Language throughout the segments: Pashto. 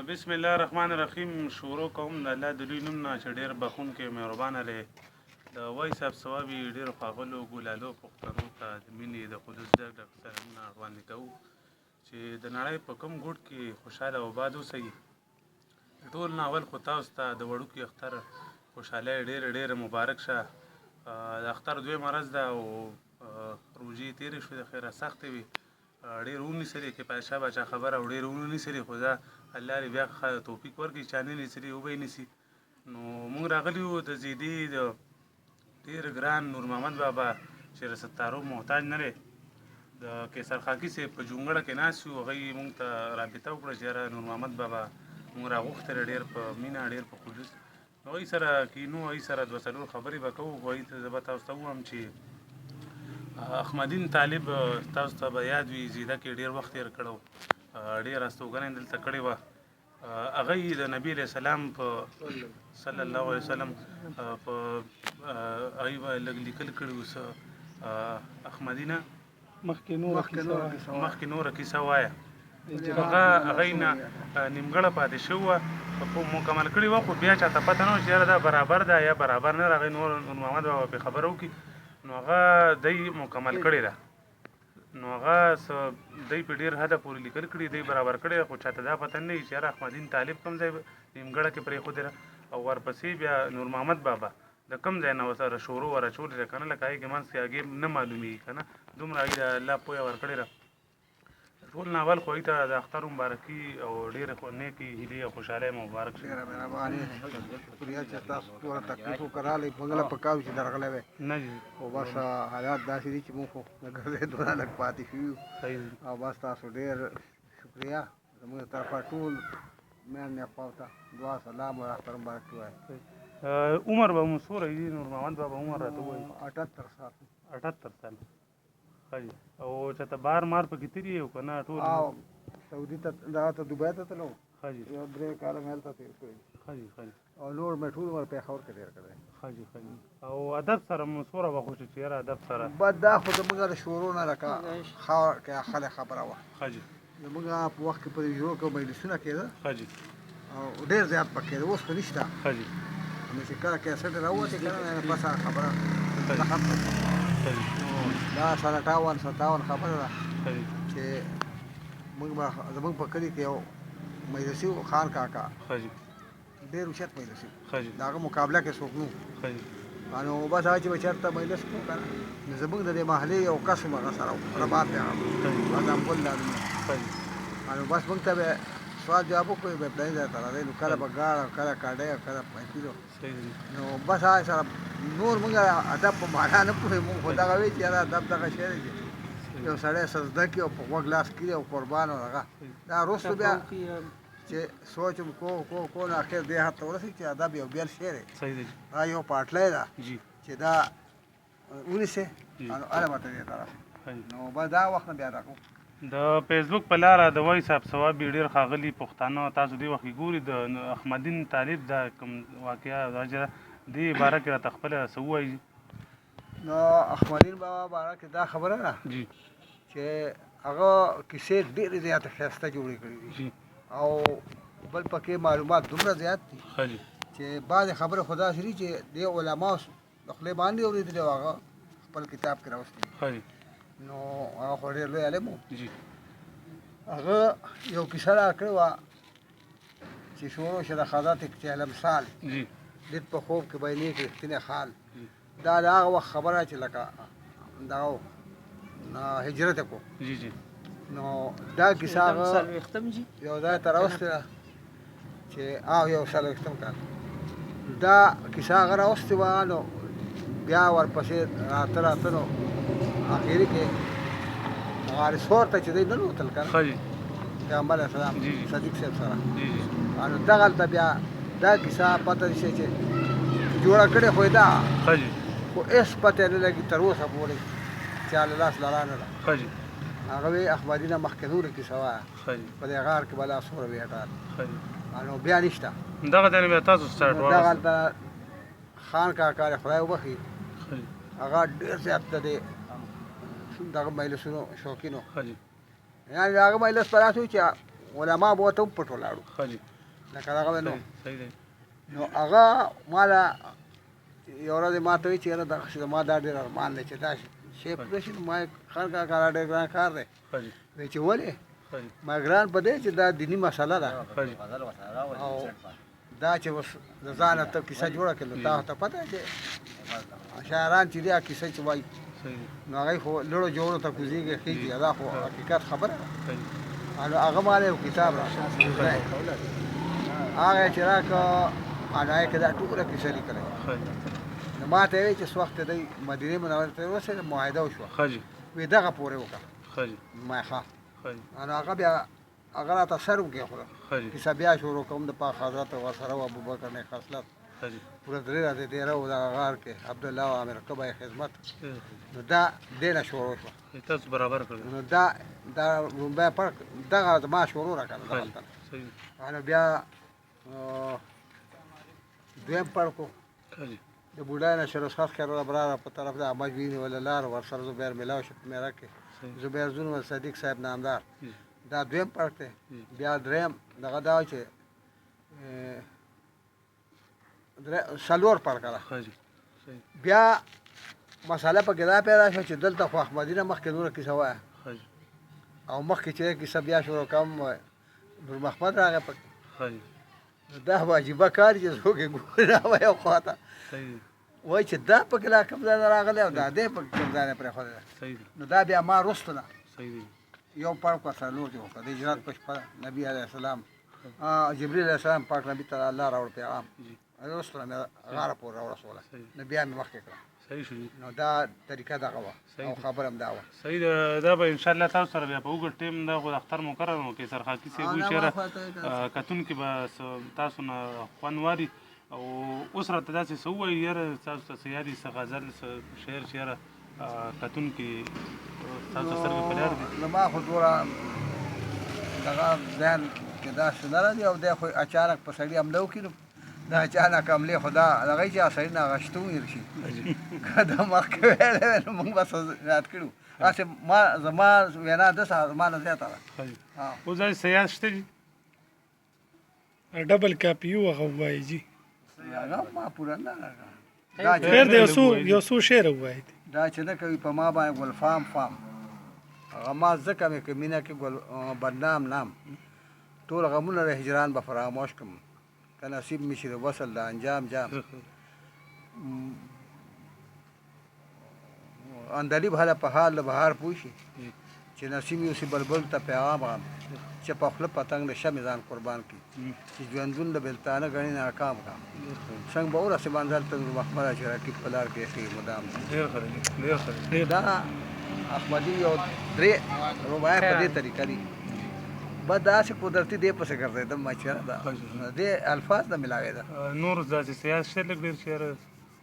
بسم الله الرحمن الرحیم. شروع کوم د الله د لوی نوم نه چې ډېر بخښونکی مهربانه دی. د وای صاحب ثوابي ډېرو ښاغلو ګلالو پښتنو ته د مینې د قدس ډک سلامونه وړاندې کوو چې د نړۍ په کوم ګوټ کې خوشحاله او آباد اوسئ. ټول ناول خو تاسو ته د وړوکي اختر خوشحالۍ ډېره مبارک شه. د اختر دویمه ورځ ده او روژې تېرې شوې، د خیره سختې وي، ډېر ونیسلې کې پادشاه باچا خبره او ډېر ونیسلې، خو دا الله دې بیا توفیق ورکړي چا نه نیسلي وبه یې نیسي. نو موږ راغلي وو د زیدي د ډېر ګران نور محمد بابا چې د ستارو محتاج نه دی، د کیسر خاکي صاحب په جونګړه کې ناست وو. هغوی موږ ته رابطه وکړه چې یاره نور محمد بابا موږ راغوښتلی ډېر په مینه ډېر په خلوص. نو هغوی سره کینو، هغوی سره دوه څلور خبرې به کوو. هغوی ته زه به تاسو ته ووایم چې احمدین طالب تاسو ته به یاد وي، زیده کې ډېر وخت تېر کړی و، ډېره استوګنه یې دلته کړې وه. هغوی د نبي علیه السلام په صلی الله علیه وسلم په هغوی به لږ لیکل کړي وو څه احمدینه مخکې نوره کیسه وایه. هغوی نه نیمګړه پاتې شوې وه، مکمل کړې وه، خو بیا چاته پته نه وه چې یاره دا برابر ده یا برابر نه ده. هغوی نور محمد بابا پرې خبره وکړي، نو هغه دی مکمل کړې ده. نو هغه څه دی په ډېر حده پورې لیکل کړي، دی برابر کړی ده، خو چاته دا پته نه وي چې یاره احمدین طالب کوم ځای نیمګړه کې پرېښودې ده، او ورپسې بیا نور محمد بابا د کوم ځای نه ورسره شروع ورچولې ده که نه، لکه هغې کې منځ کې هغې نه معلومېږي که نه، دومره هغوی د الله پویه ورکړې ده. ټول ناول خو هغوی ته د اختر مبارکي او ډېرې نیکې هیلې او خوشحالۍ مبارک شي. ډېره مهرباني، شکریه چې تاسو ټوله تکلیف وکړه راغلی. موږ له پکار وو چې درغلی وی، نه جي خو بس حالات داسې دي چې موږ خو د ګرځېدو نه لږ پاتې شوي یو، او بس تاسو ډېر شکریه. زموږ له طرفه ټول میندې خواو ته دعا سلام او اختر مبارکي وایي. عمر به مو څومره وي نور محمد بابا عمر راته ووایي؟ 78 سال. 78 سال. ښه جي. او چېرته بار مار پکې تېر یې او که نه ټول؟ او سعودي ته دغه ته دوبۍ ته تللی وم، ښه جي. یو 3 کاله مې هلته تېر کړي، ښه جي ښه جي. او نور مې ټول عمر پېښور کې تېر کړی. ښه جي ښه جي. او ادب سره مو څومره وخت وشو چې یاره ادب سره؟ بس دا خو زموږ د شروع نه لکه خاوره کې خلک خبره وه. ښه جي. زموږ په وخت کې په ژوند کې مجلسونه کېده، ښه جي. او ډېر زیات پکې کېده، اوس خو نشته. ښه جي. نو چې کله کیسټ راووتې که نه، بس هغه خبره ختمه شوه. ښه جي. دا سنه 58 خبره ده ښه جي. چې موږ به زموږ په کلي کې یو مجلسي و، خان کاکا، ښه جي. ډېر اوچت مجلسي و، ښه جي. د هغه مقابله کې څوک نه و. ښه جي. نو بس هغه چې به چېرته مجلس کوو که نه، نو زموږ د دې محلې یو کس هم هغه سره و، رباب دی هغه، اعظمګل دا نوم یې. ښه جي. نو بس موږ ته به سوال جواب وکړو، به فلاني ځای ته راځئ، نو کله به ګاډه، کله کاډۍ، کله محفل و. نو بس هغه سره نور موږ ادب په معنا نه پوهېږو، خو دغه وایي چې یاره ادب دغه شی دی چې یو سړی څه زده کړي او په غوږ لاس کړي او قربان او هغه. دا وروسته بیا چې سوچ م کو نو اخر دې حد ته ورسېد چې ادب یو بېل شی دی، دا یو پاټلی ده چې دا ونیسې او هله به ته دې ته راسې. نو بس دا وخت نه بیا دا کوو. د فیسبوک په لاره د وای صاحب ثوابي ډېر ښاغلي پښتانه تاسو دې وخت کې ګوري، د احمدین طالب دا کوم واقعه دې باره کې راته خپله څه ووایي؟ نو احمدین بابا باره کې دا خبره ده جي چې هغه کیسې ډېرې زیاتې ښایسته جوړې کړي دي، او بل پکې معلومات دومره زیات دي چې بعضې خبرې خو داسې دي چې دې علماو د خولې باندې اورېدلې او هغه خپل کتاب کې راوستي دي. نو هغه خو ډېر لوی عالم و. هغه یو کیسه راکړې وه چې شروع شوه د حضرت چهلمسال دید په خوب کې بینې کې رښتینی حال. دا د هغه وخت خبره چې لکه دغه هجرت یې کړو. نو دا کیسه هغه یو ځای ته راوستې ده چې یو 40 کال دا کیسه هغه راوستې وه. نو بیا ورپسې راته نو اخري کې غارسور ته چې دی ننوتل که نه، پیغمبر علیه السلام صدیق صاحب سره، نو دغلته بیا دا کیسه پته شي چې جوړه کړې خو یې ده، خو هېڅ پته یې نه لګي تر اوسه پورې چې هله لاس لاره نه ده. هغه وی احمدینه مخکې نورې کیسه وایه، په دې غار کې به لا سوره وي اټال، نو بیا نشته. دغه ځای نه بیا تاسو سټارټ دغلته خان کاکا دې خدای وبخي، هغه ډېر زیات د دې دغه مجلسونو شوقین و، یعنې د هغه مجلس په داسې و چې علما به ورته هم پټ ولاړ وو، لکه دغه نو صحیح دی نو هغه ماله یو ورځ ما ته وایي چې یاره دغسې ما دا ډېر ارمان دی چې دا شی پوره شي نو ما یې خان کاکا دا ډېر ګران کار دی وایي چې ولې ما ګران په دی چې دا دیني مسله ده او دا چې اوس د ځانه ته کیسه جوړه کړې نو تا ته پته چې شاعران چې دي کیسه چې وایي نو هغوی خو لړو جوړو ته کوزېږي خېږي دا خو حقیقت خبره ده نو هغه ما له یو کتاب راکړ هغه چې راکړه نو هغې کې دا ټوله کیسه لیکلی نو ما ته یې وایي چې څه وخت دی مدینې منورې ته ورسېدم معاهده وشوه وایي دغه پورې وکړه ما ښه نو هغه بیا هغه راته سر وکېښوده کیسه بیا شروع کوم د پاک حضرت ورسره و ابوبکر نه خصلت پوره 3 ورځې تېره و دغه غار کې عبدالله او امیر قبه یې خدمت نو دا دې نه شروع شوه تاسو برابر کړل نو دا لومبی پړک دغه ما شروع را کړه دغلته نو بیا دویم پړک و د بوډا نه شرسخت خیر الابرار په طرف د احمد ویني ولا لار ورسره زبیر میلاو شو په میرا کې زبیر زون و صدیق صاحب نامدار دا دویم پړک دی بیا دریم دغه دا چې څلور پړکه ده بیا مسله پکې دا پیدا شوه چې دلته خو احمدي نه مخکې نوره کیسه وایه او مخکې چې کیسه بیا شروع کوم نور محمد راغی پکې دا به عجیبه کار چې څوک یې ګوري راوایي یو خوا ته وایي چې دا پکې لا کوم ځای نه راغلی او دا دی پکې کوم ځای نه پرېښودی نو دا بیا ما وروسته ده یو پړک ورسره نور جوړ کړه د هجرت په شپه نبي علیه السلام جبریل علیه السلام پاک نبي ته الله راوړ پیغام وروسته مې غاړه پورې راورسوله نو بیا مې مخکې کړه نو دا طریقه دغه وه او خبره هم دا وه صحیح ده دا به انشاءالله تاسو سره بیا په اوږد ټیم دا خو د اختر مقرر و کې سرخاکي صاحب وایي چېرې کتونکي به تاسو نه خوند واري او اوس راته داسې څه ووایي یاره تاسو ته څه یادي څه غزل څه شعر چې یاره کتونکي تاسو سترګې په لار دي نو ما خو دومره دغه ذهن کې داسې نه راځي او دی خو اچانک په سړي حمله وکړي نو دا اچانک حملې خو دا دغه چې سړي نه غشته وویل شي که دا مخکې ویلی وی نو موږ بس یاد کړي هسې ما زما وینا داسې زما نه زیاته ده اوس داسې څه یاد شته دي ډبل کاپي هغه ووایي جي هغه ما پوره نه خیر دی یو څو شعر ووایي دا چې نه کوي په ما باندې ګل فام هغه ما ځکه مې که مینه کې ګل بدنام نام ټول غمونه د هجران به فراموش کړم که نصیب مې شي د وصل د انجام جام اندلیب هله په حال د بهار پوه شي چې نصیب یوسي بلبل ته پیغام غم چې په خوله پتنګ د شمې ځان قربان کړي چې ژوندون د بېلتانه ګڼي ناکام کړم څنګه به ورسې منزل ته نور محمده چې رقیب په لار کې ایښي مدام دا احمدي یو 3 رباعي په دې طریقه دي بس داسې قدرتي دی پسې ګرځېدم ما چېرې دا دې الفاظ نه ملاوېده نور داسې سیاست شعر لږ ډېر شعر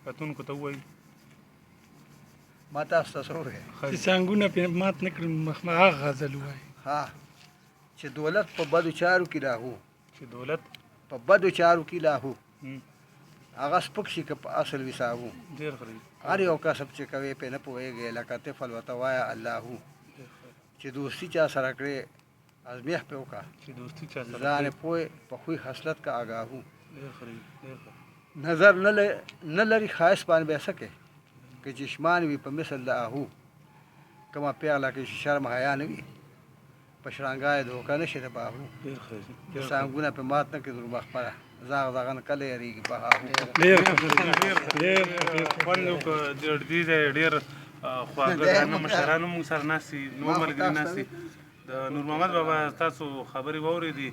کتونکو ته ووایي ما تاسو ته څه ووایي چې څنګهونه پرې مات نه کړم هغه غزل ووایي ها چې دولت په بدو چارو کې لاهو چې دولت په بدو چارو کې لاهو هغه سپک شي که په اصل وساهو ډېر ښه هر یو کسب چې کوې پې نه پوهېږې لکه طفل ورته وایه اللهو چې دوستي چا سره کړې ازمیح پې وکړه چې دوستي چا سره ځان یې پوه په خوی خصلت کا آګاهو نظر نه لري ښایست باندې به څه کوې که چشمان وي په مثل د آهو کومه پیغله کې چې شرم حیا نه وي په شرنګا یې دھوکه نه شي د باهو څانګونه پې مات نه کړي درمخبره زاغ زاغن کله یریږي په هاهو خوند وکړه دې ډېر خواږه مشرانو موږ سره ناست دي نور ملګري ناست دي د نور محمد بابا تاسو خبرې واورېدې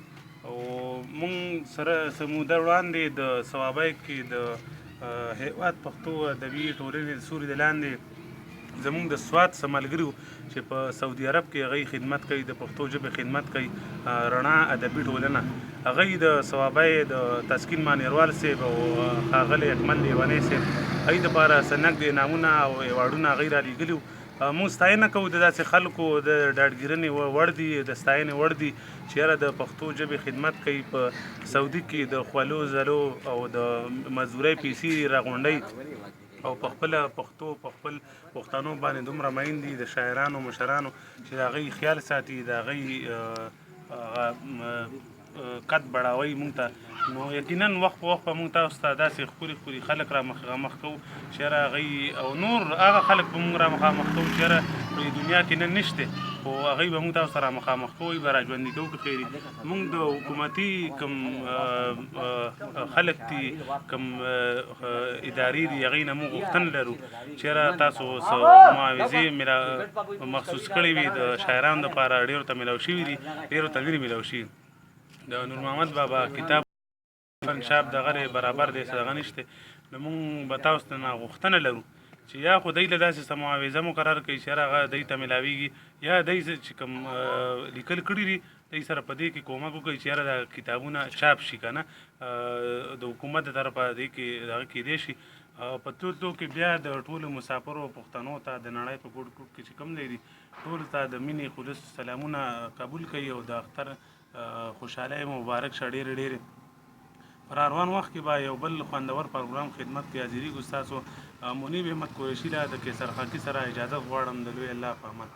او موږ سره څه موده وړاندې د ثوابیک کې د هیواد پښتو ادبي ټولنې د سوري د لاندې زمونږ د سوات څه ملګري وو چې په سعودي عرب کې هغوی خدمت کوي د پښتو ژبې خدمت کوي رڼا ادبي ټولنه هغوی د ثوابی د تسکین مانیروال صاحب او ښاغلی اکمل لیونی صاحب هغوی دپاره څه نقد انعامونه او ایواډونه هغوی رالیږلي وو موږ ستاینه کوو د داسې خلکو د ډاډګیرنې وړ دي د ستاینې وړ دي چې یاره د پښتو ژبې خدمت کوي په سعودي کې د خولو زلو او د مزدورۍ پیسې راغونډوي او په خپله پښتو په خپل پښتنو باندې دومره مین دي د شاعرانو مشرانو چې د هغوی خیال ساتي د هغوی قد بړاوی مونږ ته نو یقینا وخت په وخت به مونږ تاسو ته داسې ښکلي خلک را مخامخ کوو چې یاره هغوی او نور هغه خلک به مونږ را مخامخ کوو چې یاره په دنیا کې نن نشته خو هغوی به مونږ تاسو سره مخامخ کوو به را ژوندي کوو که خیري مونږ د حکومتي کوم خلک دي کوم ادارې دي هغوی نه مونږ غوښتنه لرو چې یاره تاسو څه معاوضې مخصوص کړې وي د شاعرانو دپاره ډېرو ته میلاو شوي دي ډېرو ته نه دي میلاو شوي د نور محمد بابا کتاب فنشاب دغه برابر دی څه دغه نشته نو مونږ به تاسو ته نه غوښتنه لرو چې یا خو دوی له داسې څه معاوضه مقرر کړي چې هغه دوی ته میلاویږي یا دوی چې کوم لیکل کړي دي دوی سره په دې کې کومک وکړي چې یاره دا کتابونه چاپ شي که نه د حکومت د طرفه دې کې دغه کیدی شي په تو کې بیا د ټولو مسافرو پښتنو ته د نړۍ په ګوټ ګوټ کې چې کوم دی دي ټولو ته د مینې خلوص سلامونه قبول کوي او د اختر خوشحالۍ مبارک شه ډېرې ډېرې په روان وخت کې به یو بل خوندور پروګرام خدمت کې حاضرېږو ستاسو منیب احمد قریشي له د کیسر خاکي سره اجازه غواړم د لوی الله په امان